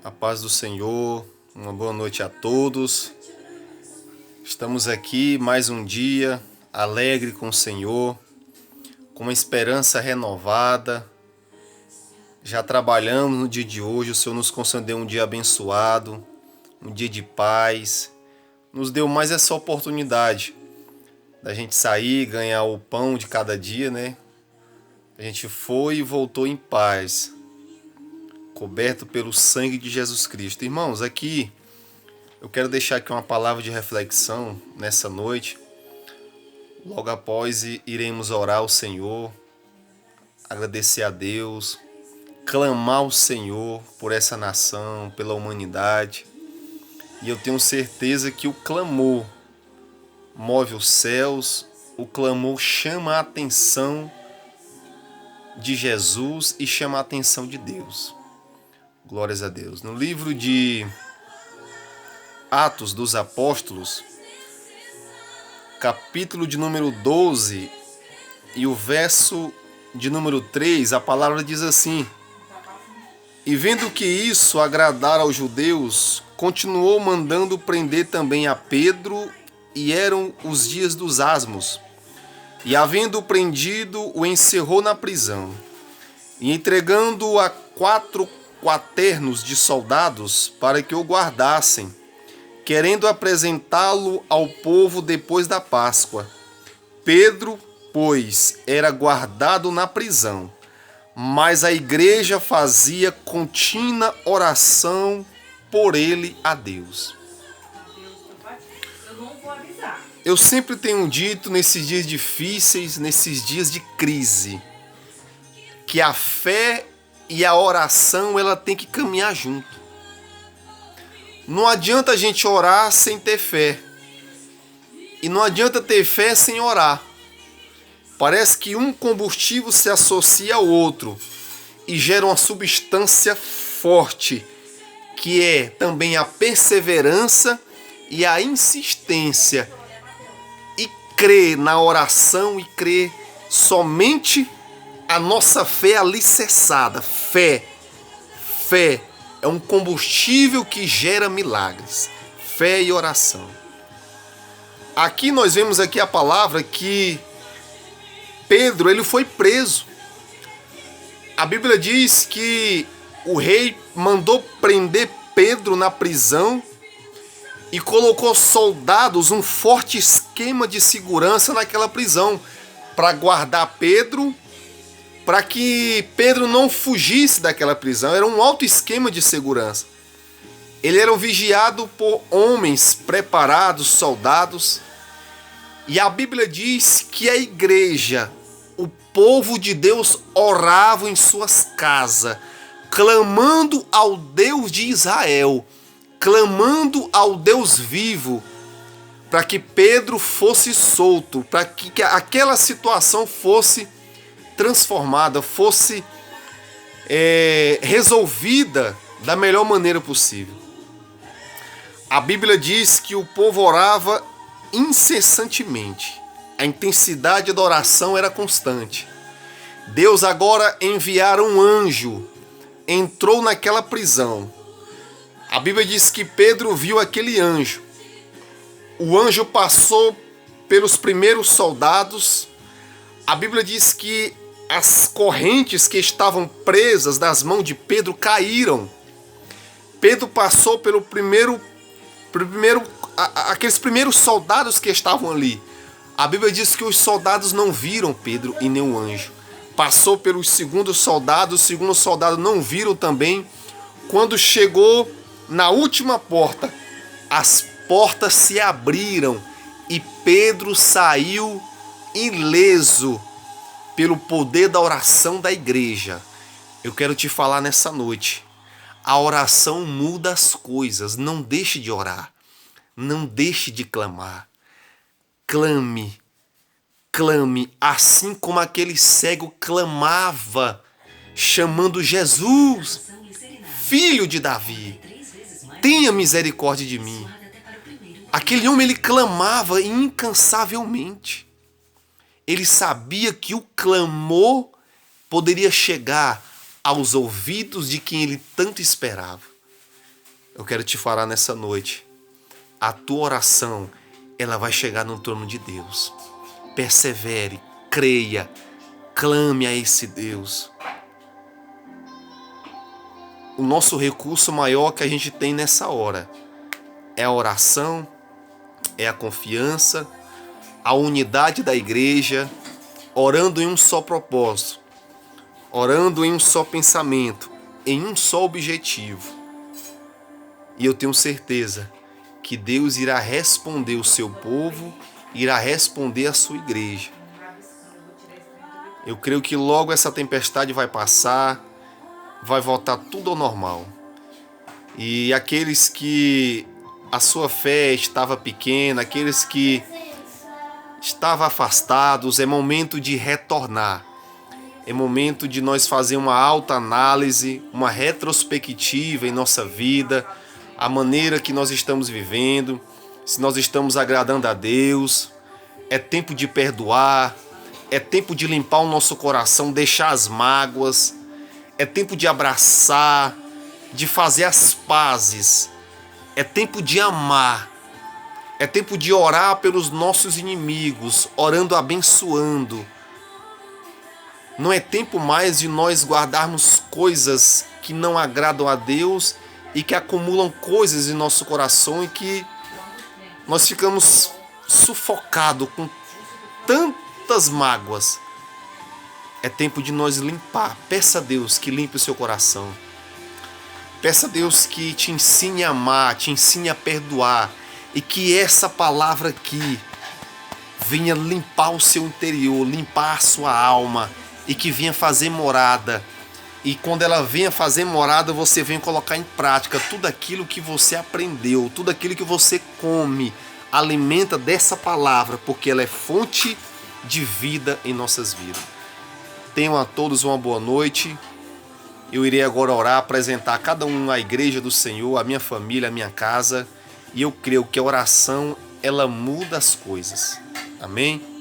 A paz do Senhor, uma boa noite a todos. Estamos aqui mais um dia, alegre com o Senhor, com uma esperança renovada. Já trabalhamos no dia de hoje, o Senhor nos concedeu um dia abençoado, um dia de paz. Nos deu mais essa oportunidade da gente sair, ganhar o pão de cada dia, né? A gente foi e voltou em paz, coberto pelo sangue de Jesus Cristo. Irmãos, aqui eu quero deixar aqui uma palavra de reflexão nessa noite. Logo após iremos orar ao Senhor, agradecer a Deus, clamar ao Senhor por essa nação, pela humanidade. E eu tenho certeza que o clamor move os céus, o clamor chama a atenção de Jesus e chama a atenção de Deus. Glórias a Deus. No livro de Atos dos Apóstolos, capítulo de número 12 e o verso de número 3, a palavra diz assim: E vendo que isso agradara aos judeus, continuou mandando prender também a Pedro, e eram os dias dos asmos. E havendo prendido, o encerrou na prisão, e entregando-o a 4 quaternos de soldados para que o guardassem, querendo apresentá-lo ao povo depois da Páscoa. Pedro, pois, era guardado na prisão, mas a igreja fazia contínua oração por ele a Deus. Eu sempre tenho dito nesses dias difíceis, nesses dias de crise, que a fé e a oração ela tem que caminhar junto. Não adianta a gente orar sem ter fé. E não adianta ter fé sem orar. Parece que um combustível se associa ao outro e gera uma substância forte, que é também a perseverança e a insistência. E crer na oração e crer somente a nossa fé alicerçada. Fé é um combustível que gera milagres. Fé e oração. Aqui nós vemos aqui a palavra que Pedro ele foi preso. A Bíblia diz que o rei mandou prender Pedro na prisão e colocou soldados, um forte esquema de segurança naquela prisão para guardar Pedro, para que Pedro não fugisse daquela prisão. Era um alto esquema de segurança. Ele era vigiado por homens preparados, soldados. E a Bíblia diz que a igreja, o povo de Deus, orava em suas casas, clamando ao Deus de Israel, clamando ao Deus vivo, para que Pedro fosse solto, para que aquela situação fosse transformada, fosse resolvida da melhor maneira possível. A Bíblia diz que o povo orava incessantemente. A intensidade da oração era constante. Deus agora enviara um anjo, entrou naquela prisão. A Bíblia diz que Pedro viu aquele anjo. O anjo passou pelos primeiros soldados. A Bíblia diz que as correntes que estavam presas das mãos de Pedro caíram. Pedro passou pelo aqueles primeiros soldados que estavam ali. A Bíblia diz que os soldados não viram Pedro e nem o anjo. Passou pelos segundos soldados, os segundos soldados não viram também. Quando chegou na última porta, as portas se abriram e Pedro saiu ileso pelo poder da oração da igreja. Eu quero te falar nessa noite. A oração muda as coisas. Não deixe de orar. Não deixe de clamar. Clame. Clame. Assim como aquele cego clamava, chamando Jesus, Filho de Davi, tenha misericórdia de mim. Aquele homem ele clamava incansavelmente. Ele sabia que o clamor poderia chegar aos ouvidos de quem ele tanto esperava. Eu quero te falar nessa noite. A tua oração, ela vai chegar no trono de Deus. Persevere, creia, clame a esse Deus. O nosso recurso maior que a gente tem nessa hora é a oração, é a confiança, a unidade da igreja, orando em um só propósito, orando em um só pensamento, em um só objetivo. E eu tenho certeza que Deus irá responder o seu povo, irá responder a sua igreja. Eu creio que logo essa tempestade vai passar, vai voltar tudo ao normal. E aqueles que a sua fé estava pequena, aqueles que estavam afastados, é momento de retornar. É momento de nós fazer uma autoanálise, uma retrospectiva em nossa vida, a maneira que nós estamos vivendo, se nós estamos agradando a Deus. É tempo de perdoar, é tempo de limpar o nosso coração, deixar as mágoas, é tempo de abraçar, de fazer as pazes, é tempo de amar, é tempo de orar pelos nossos inimigos, orando, abençoando. Não é tempo mais de nós guardarmos coisas que não agradam a Deus e que acumulam coisas em nosso coração e que nós ficamos sufocados com tantas mágoas. É tempo de nós limpar. Peça a Deus que limpe o seu coração. Peça a Deus que te ensine a amar, te ensine a perdoar e que essa palavra aqui venha limpar o seu interior, limpar a sua alma e que venha fazer morada. E quando ela venha fazer morada, você venha colocar em prática tudo aquilo que você aprendeu, tudo aquilo que você come. Alimenta dessa palavra, porque ela é fonte de vida em nossas vidas. Tenham a todos uma boa noite. Eu irei agora orar, apresentar a cada um a igreja do Senhor, a minha família, a minha casa. E eu creio que a oração, ela muda as coisas. Amém?